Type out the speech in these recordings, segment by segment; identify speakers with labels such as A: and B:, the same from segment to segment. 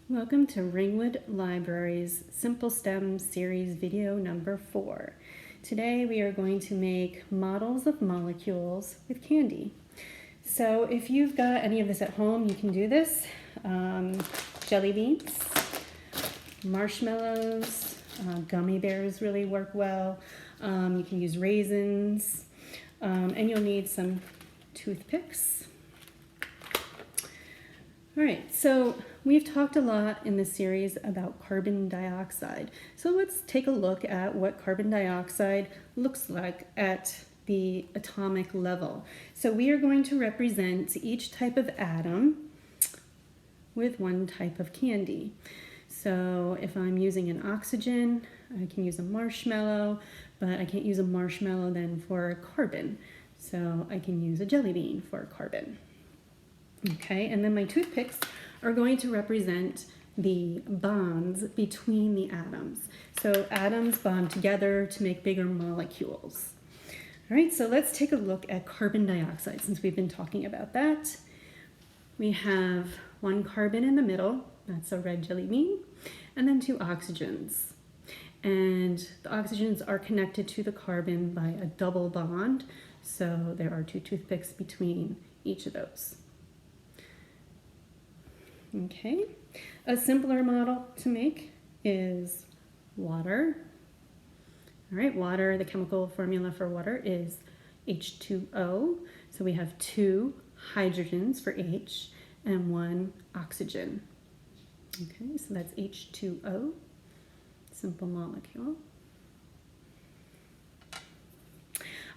A: Welcome to Ringwood Library's Simple STEM series video number 4. Today we are going to make models of molecules with candy. So if you've got any of this at home, you can do this. Jelly beans, marshmallows, gummy bears really work well. You can use raisins, and you'll need some toothpicks. All right, so we've talked a lot in this series about carbon dioxide. So let's take a look at what carbon dioxide looks like at the atomic level. So we are going to represent each type of atom with one type of candy. So if I'm using an oxygen, I can use a marshmallow, but I can't use a marshmallow then for carbon. So I can use a jelly bean for carbon. Okay, and then my toothpicks are going to represent the bonds between the atoms. So atoms bond together to make bigger molecules. All right, so let's take a look at carbon dioxide since we've been talking about that. We have one carbon in the middle, that's a red jelly bean, and then 2 oxygens. And the oxygens are connected to the carbon by a double bond, so there are 2 toothpicks between each of those. Okay, a simpler model to make is water. All right, water, the chemical formula for water is H2O. So we have 2 hydrogens for H and 1 oxygen. Okay, so that's H2O, simple molecule.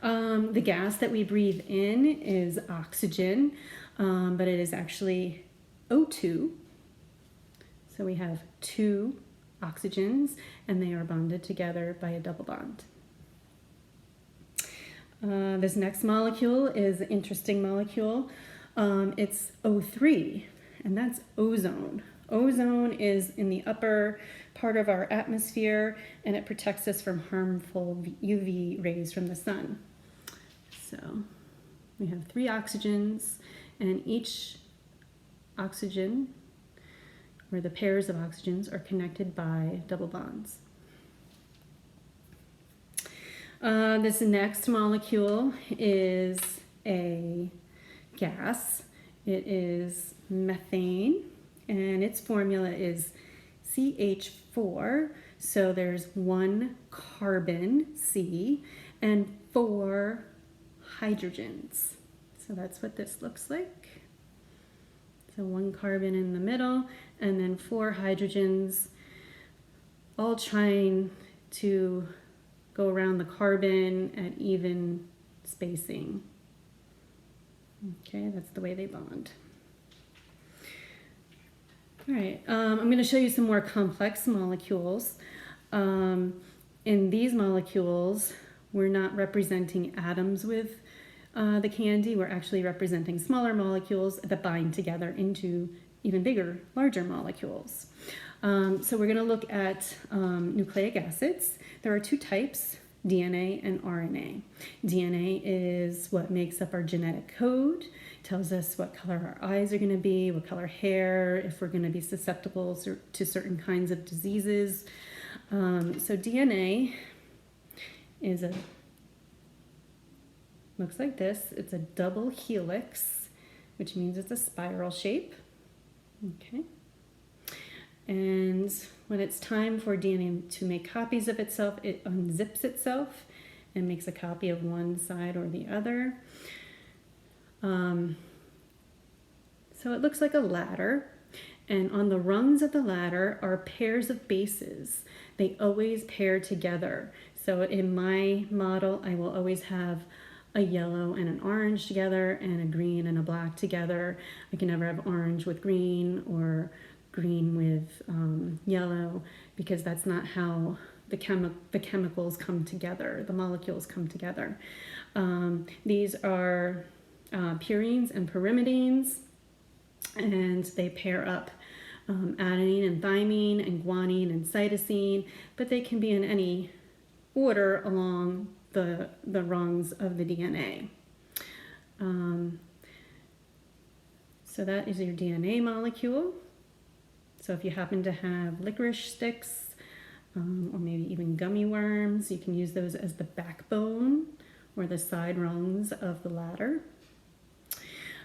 A: The gas that we breathe in is oxygen, but it is actually O2. So we have 2 oxygens and they are bonded together by a double bond. This next molecule is an interesting molecule. It's O3, and that's ozone. Ozone is in the upper part of our atmosphere and it protects us from harmful UV rays from the sun. So we have 3 oxygens, and each oxygen, or the pairs of oxygens, are connected by double bonds. This next molecule is a gas. It is methane, and its formula is CH4. So there's 1 carbon, C, and 4 hydrogens. So that's what this looks like. So 1 carbon in the middle, and then 4 hydrogens, all trying to go around the carbon at even spacing. Okay, that's the way they bond. All right, I'm going to show you some more complex molecules. In these molecules, we're not representing atoms with the candy. We're actually representing smaller molecules that bind together into even bigger, larger molecules. So we're going to look at nucleic acids. There are 2 types, DNA and RNA. DNA is what makes up our genetic code, tells us what color our eyes are going to be, what color hair, if we're going to be susceptible to certain kinds of diseases. So DNA is looks like this. It's a double helix, which means it's a spiral shape. Okay. And when it's time for DNA to make copies of itself, it unzips itself and makes a copy of one side or the other. So it looks like a ladder, and on the rungs of the ladder are pairs of bases. They always pair together. So in my model, I will always have a yellow and an orange together, and a green and a black together. I can never have orange with green or green with yellow, because that's not how the chemicals come together, the molecules come together. These are purines and pyrimidines, and they pair up adenine and thymine and guanine and cytosine, but they can be in any order along the rungs of the DNA. So that is your DNA molecule. So if you happen to have licorice sticks, or maybe even gummy worms, you can use those as the backbone or the side rungs of the ladder.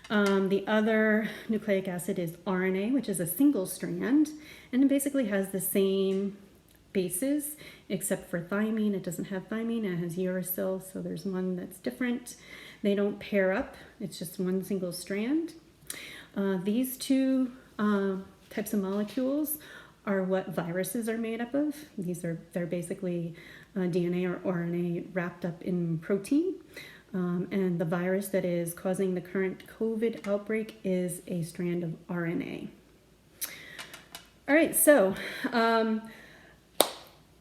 A: The other nucleic acid is RNA, which is a single strand, and it basically has the same bases, except for thymine. It doesn't have thymine, it has uracil, so there's one that's different. They don't pair up, it's just one single strand. These two types of molecules are what viruses are made up of. They're basically DNA or RNA wrapped up in protein. And the virus that is causing the current COVID outbreak is a strand of RNA. All right, so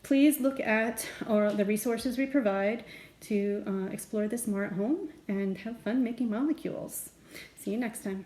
A: please look at the resources we provide to explore this more at home and have fun making molecules. See you next time.